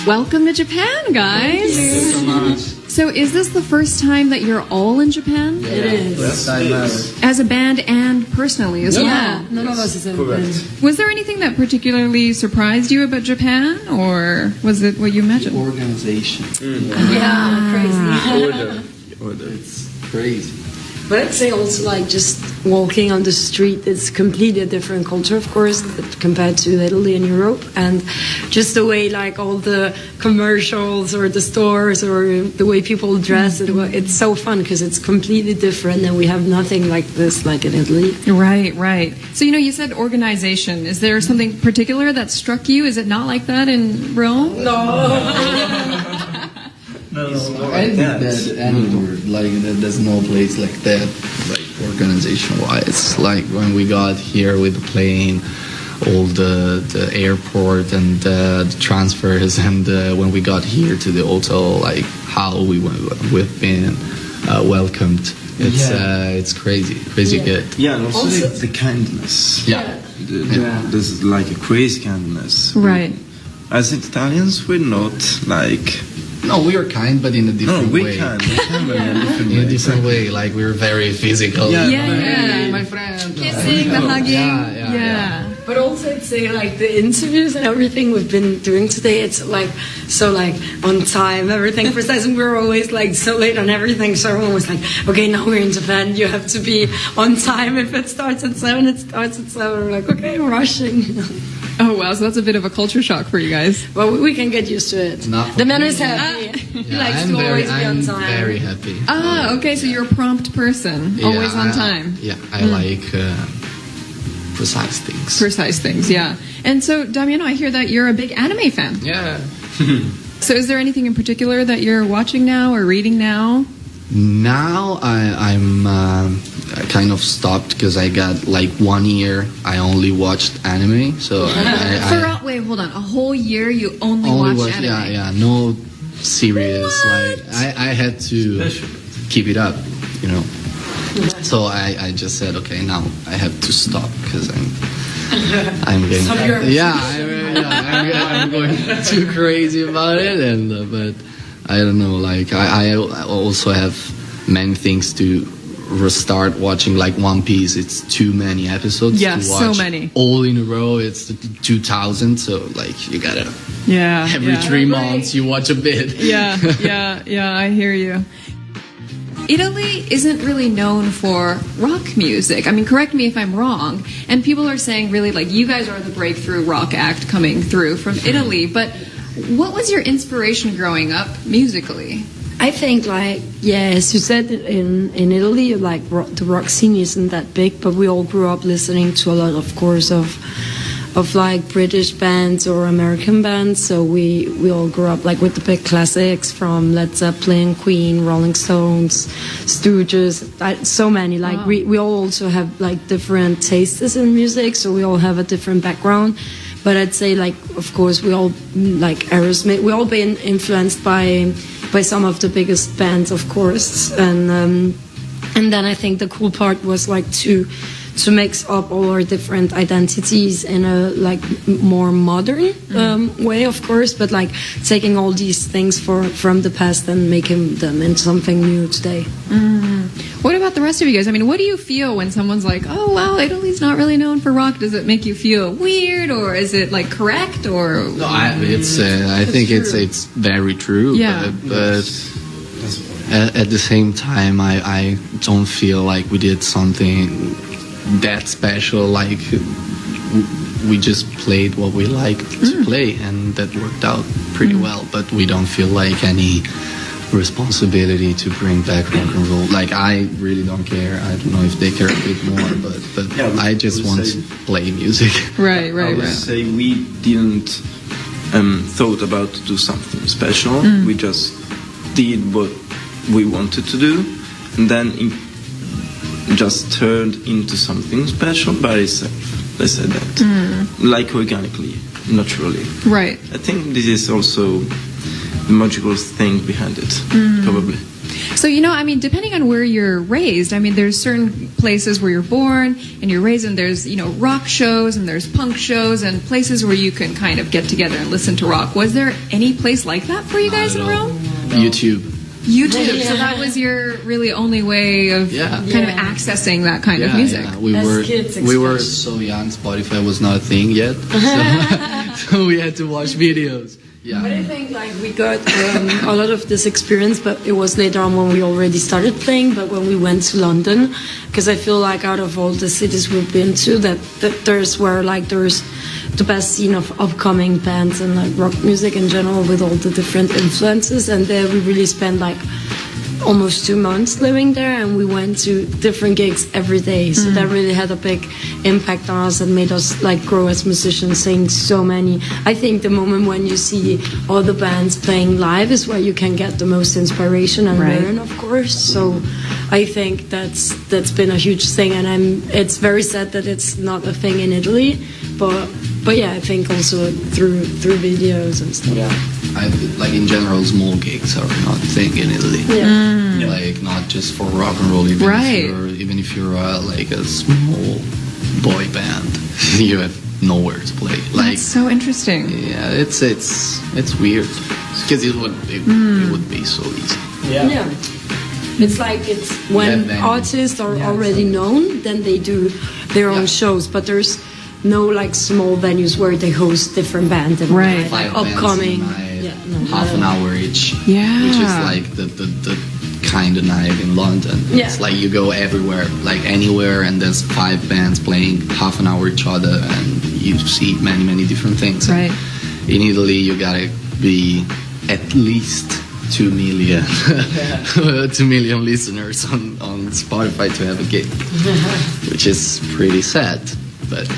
Welcome to Japan, guys. Thank you so much. So is this the first time that you're all in Japan? It is. First time ever. As a band and personally as well? Yeah, none of us is in Correct. Was there anything that particularly surprised you about Japan, or was it what you imagined? Organization. Yeah, crazy. Order. It's crazy. But I'd say also like just walking on the street, it's completely a different culture, of course, compared to Italy and Europe. And just the way like all the commercials or the stores or the way people dress, it's so fun because it's completely different and we have nothing like this like in Italy. Right, right. So, you said organization. Is there something particular that struck you? Is it not like that in Rome? No, I think that anywhere, like there's no place like that, like organization-wise. Like when we got here with the plane, all the airport and the transfers, and when we got here to the hotel, like how we've been welcomed. It's crazy good. Yeah, and also the kindness. Yeah. This is like a crazy kindness. Right. As Italians, we're not like... No, we are kind, but in a different way. We can, but in a different way. In a different way, like we're very physical. Yeah, Yeah. My friend. Kissing, the hugging. Yeah. But also I'd say like the interviews and everything we've been doing today, it's like so like on time, everything precise, and we're always like so late on everything, so everyone was like, okay, now we're in Japan, you have to be on time. If it starts at 7, it starts at 7. We're like, okay, I'm rushing. Oh, wow. So that's a bit of a culture shock for you guys. Well, we can get used to it. Not The man me. is happy. He likes I'm to always be on time. very happy. Ah, okay. So you're a prompt person. Always on time. I like precise things. Precise things, yeah. And so, Damiano, I hear that you're a big anime fan. Yeah. So is there anything in particular that you're watching now or reading now? Now I'm kind of stopped because I got like 1 year I only watched anime. So Wait, hold on. A whole year you only watch anime? Yeah, no series. Like I had to keep it up, So I just said, okay, now I have to stop because I'm getting I'm going too crazy about it, and but I don't know. Like I also have many things to restart watching. Like One Piece, it's too many episodes. Yeah, to watch so many. all in a row. It's 2,000. So like you gotta every 3 months you watch a bit. Yeah, I hear you. Italy isn't really known for rock music. I mean, correct me if I'm wrong. And people are saying really like you guys are the breakthrough rock act coming through from Italy. But what was your inspiration growing up musically? I think like, as you said, in Italy, like the rock scene isn't that big, but we all grew up listening to a lot, of course, of like British bands or American bands. So we all grew up like with the big classics from Led Zeppelin, Queen, Rolling Stones, Stooges, so many. Like we all also have like different tastes in music, so we all have a different background. But I'd say like, of course, we all like Aerosmith. We all been influenced by some of the biggest bands, of course. And then I think the cool part was like to mix up all our different identities in a like more modern way, of course, but like taking all these things from the past and making them into something new today. What about the rest of you guys? I mean, what do you feel when someone's like, oh, wow, Italy's not really known for rock? Does it make you feel weird, or is it like correct, or? No, I think it's very true. Yeah. But at the same time, I don't feel like we did something that special. Like we just played what we liked to play, and that worked out pretty well. But we don't feel like any responsibility to bring back rock and roll. Like I really don't care. I don't know if they care a bit more, but I just want to play music. Right. I would say we didn't thought about to do something special. We just did what we wanted to do, and then just turned into something special by itself. Let's say that, like organically, naturally. Right. I think this is also the magical thing behind it, probably. So, I mean, depending on where you're raised, I mean, there's certain places where you're born and you're raised, and there's, rock shows and there's punk shows and places where you can kind of get together and listen to rock. Was there any place like that for you guys in Rome? YouTube. YouTube. So that was your really only way of kind of accessing that kind of music. Yeah. We were so young. Spotify was not a thing yet, so we had to watch videos. Yeah. But I think we got a lot of this experience, but it was later on when we already started playing. But when we went to London, because I feel like out of all the cities we've been to, that there's where there's the best scene of upcoming bands and rock music in general, with all the different influences. And there we really spent almost 2 months living there, and we went to different gigs every day. So that really had a big impact on us and made us grow as musicians, seeing so many. I think the moment when you see all the bands playing live is where you can get the most inspiration and learn, of course. So I think that's been a huge thing, and it's very sad that it's not a thing in Italy, but yeah, I think also through videos and stuff. Yeah. In general, small gigs are not a thing in Italy. Not just for rock and roll. Even if you're a small boy band, you have nowhere to play. That's so interesting. Yeah, it's weird because it would be so easy. Yeah. It's when artists are already known, then they do their own shows, but there's no small venues where they host different bands and upcoming. Half an hour each, which is the kind of night in London. It's you go everywhere, anywhere, and there's 5 bands playing half an hour each other, and you see many different things. Right. In Italy, you gotta be at least 2 million 2 million listeners on Spotify to have a gig, which is pretty sad, but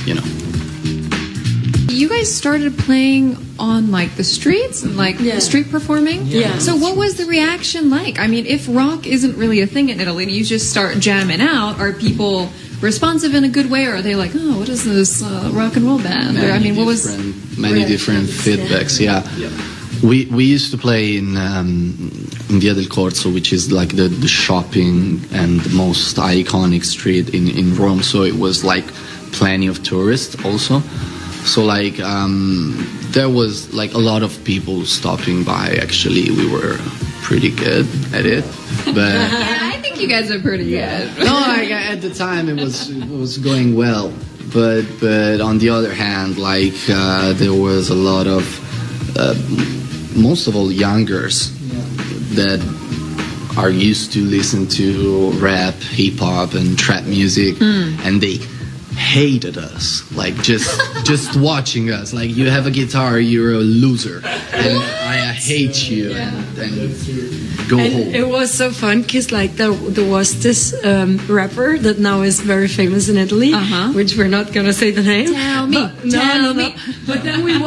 You guys started playing on the streets and street performing. Yeah. So what was the reaction like? I mean, if rock isn't really a thing in Italy and you just start jamming out, are people responsive in a good way, or are they oh, what is this rock and roll band? Many different feedbacks. Yeah. We used to play in Via del Corso, which is the shopping and the most iconic street in Rome. So it was plenty of tourists also. So there was a lot of people stopping by. Actually, we were pretty good at it, but I think you guys are pretty good. No, at the time it was going well, but on the other hand, there was a lot of most of all youngers that are used to listen to rap, hip hop, and trap music, and they hated us, just watching us. You have a guitar, you're a loser, and I hate you, and go home. It was so fun because there was this rapper that now is very famous in Italy, which we're not gonna say the name. Tell me. But then we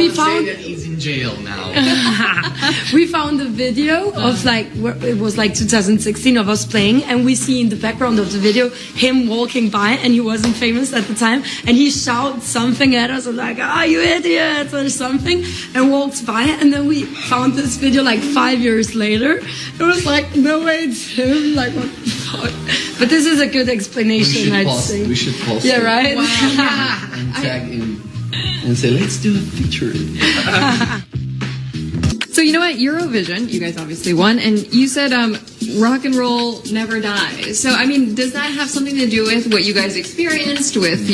found that he's in jail now. We found a video of it was 2016 of us playing, and we see in the background of the video him walking by, and he wasn't famous at the time, and he shouts something at us, you idiots, or something, and walks by, and then we found this video 5 years later. It was no way, it's him, what the fuck. But this is a good explanation, I'd say. We should post it. Right? Wow. And tag him and say, let's do a feature. So you know what? Eurovision, you guys obviously won, and you said rock and roll never dies. So, I mean, does that have something to do with what you guys experienced with,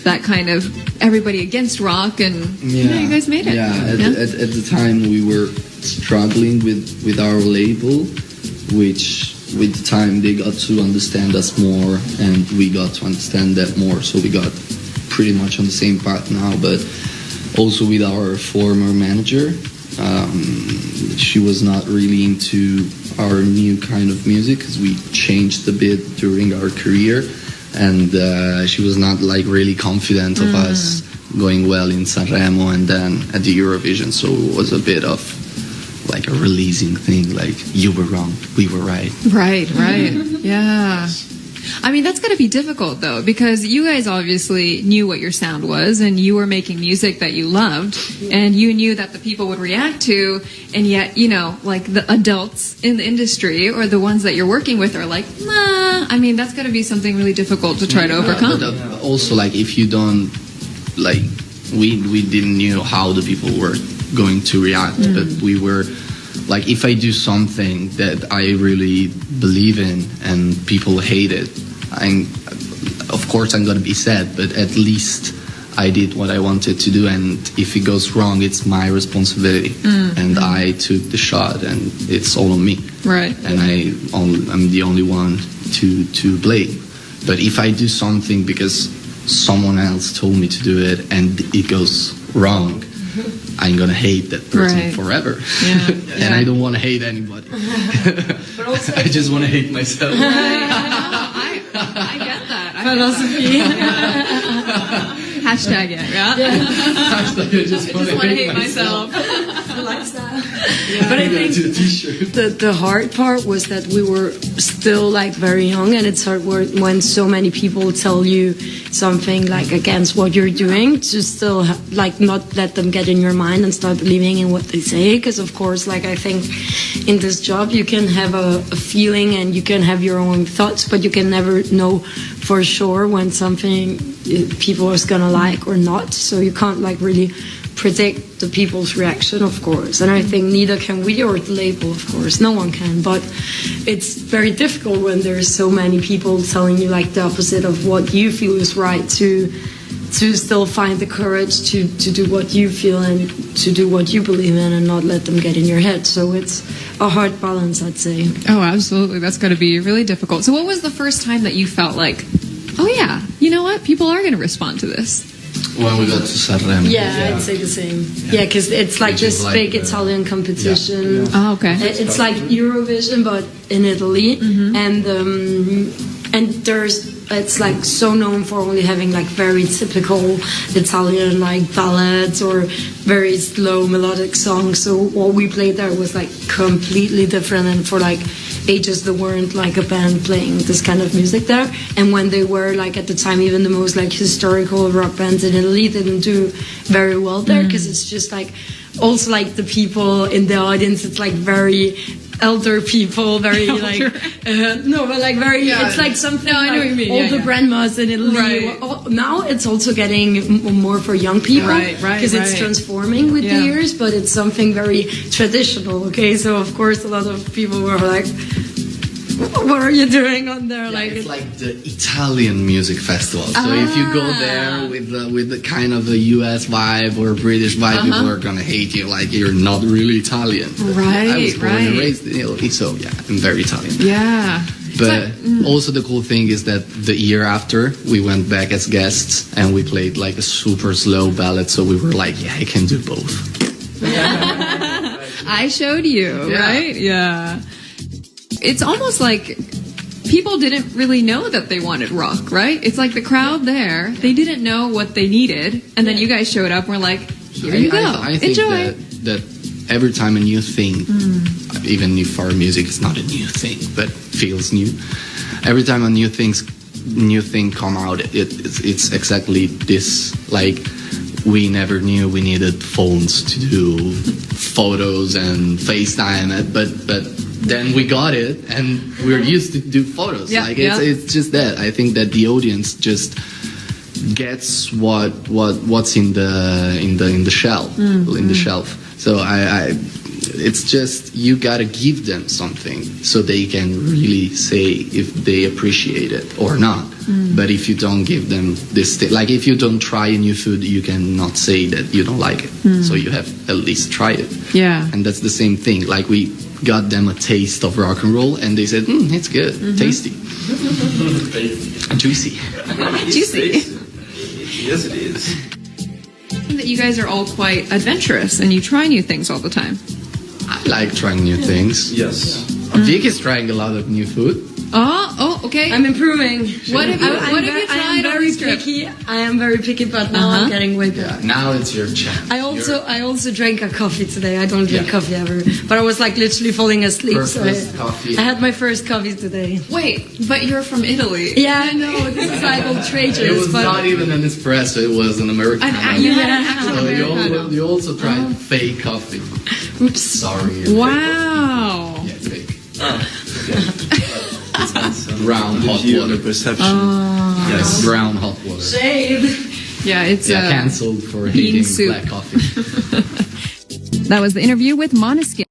that kind of everybody against rock, and you guys made it? Yeah, at the time we were struggling with our label, which with the time they got to understand us more, and we got to understand that more, so we got pretty much on the same path now, but also with our former manager. She was not really into our new kind of music because we changed a bit during our career, and she was not really confident of us going well in Sanremo and then at the Eurovision. So it was a bit of a releasing thing, you were wrong, we were right. Right. Yeah. I mean, that's got to be difficult, though, because you guys obviously knew what your sound was, and you were making music that you loved, and you knew that the people would react to, and yet, you know, like the adults in the industry or the ones that you're working with are like, nah. I mean, that's got to be something really difficult to try to overcome. But also, like, if you don't, like, we didn't know how the people were going to react, but we were, like, if I do something that I really believe in and people hate it, of course I'm going to be sad, but at least I did what I wanted to do, and if it goes wrong, it's my responsibility, and I took the shot, and it's all on me. Right. And I'm the only one to blame. But if I do something because someone else told me to do it and it goes wrong, I'm gonna hate that person forever. Yeah. And I don't want to hate anybody. But also, I just want to hate myself. I get that. philosophy. Hashtag it, yeah? I just want to hate myself. Likes that. Yeah. But I I'm gonna think do a t-shirt. the hard part was that we were still like very young, and it's hard when so many people tell you something like against what you're doing to still like not let them get in your mind and start believing in what they say, because of course, like, I think in this job you can have a feeling and you can have your own thoughts, but you can never know for sure when something people is gonna like or not, so you can't like really predict the people's reaction, of course, and I think neither can we or the label, of course, no one can, but it's very difficult when there's so many people telling you like the opposite of what you feel is right to still find the courage to do what you feel and to do what you believe in and not let them get in your head. So it's a hard balance, I'd say. Oh, absolutely. That's got to be really difficult. So what was the first time that you felt like, oh yeah, you know what? People are going to respond to this. When we got to Sanremo. Yeah, I'd say the same. Yeah, because it's like Which this is like big the- Italian competition. Oh, okay. It's like Eurovision, but in Italy, and it's like so known for only having like very typical Italian like ballads or very slow melodic songs. So what we played there was like completely different, and for like ages there weren't like a band playing this kind of music there. And when they were like at the time even the most like historical rock bands in Italy didn't do very well there, because it's just like also like the people in the audience, it's like very elder people, very like no, but like very. Yeah. It's like something. No, I know like what you mean. all Yeah, the yeah. grandmas in Italy. Right. Now it's also getting more for young people, Right, because it's right. transforming with the Yeah. years. But it's something very traditional. Okay, so of course a lot of people were like, "What are you doing on there?" Yeah, Like, it's like the Italian music festival. So if you go there with the kind of a US vibe or British vibe, people are gonna hate you. Like you're not really Italian. Right, I was born and right. raised in Italy, so yeah, I'm very Italian. Yeah. But also the cool thing is that the year after we went back as guests and we played like a super slow ballad. So we were like, yeah, I can do both. I showed you, Yeah. right? Yeah. It's almost like people didn't really know that they wanted rock, right? It's like the crowd there, they didn't know what they needed, and then you guys showed up and were like, here you go, I think enjoy. that every time a new thing, even if our music is not a new thing, but feels new, every time a new thing come out, it's exactly this. Like we never knew we needed phones to do photos and FaceTime, but then we got it and we're used to do photos. Yeah, like yeah. it's just that. I think that the audience just gets what's in the shelf in the shelf. So it's just you gotta give them something so they can really say if they appreciate it or not. But if you don't give them this like if you don't try a new food, you cannot say that you don't like it. So you have at least try it. Yeah. And that's the same thing. Like we got them a taste of rock and roll and they said, it's good, tasty, juicy. Juicy. Yes, it is. That you guys are all quite adventurous and you try new things all the time. I like trying new things. Yes. Vic is trying a lot of new food. Oh, okay. I'm improving. What have you tried I'm on very this trip? picky. I am very picky, but now I'm getting way better. Yeah, now it's your chance. I also drank a coffee today. I don't drink coffee ever, but I was like literally falling asleep. First coffee. I had my first coffee today. Wait, but you're from Italy. Yeah, I know. This is like all traitors. It was but not even an espresso, it was an Americano. You had an actual So Americano. you also tried fake coffee. Oops. Sorry. Wow. Yeah, it's fake. Brown Brown hot view water. the perception. Yes. Brown hot water. Shade. Yeah, it's Yeah, cancelled for bean hating soup. black coffee. That was the interview with Måneskin.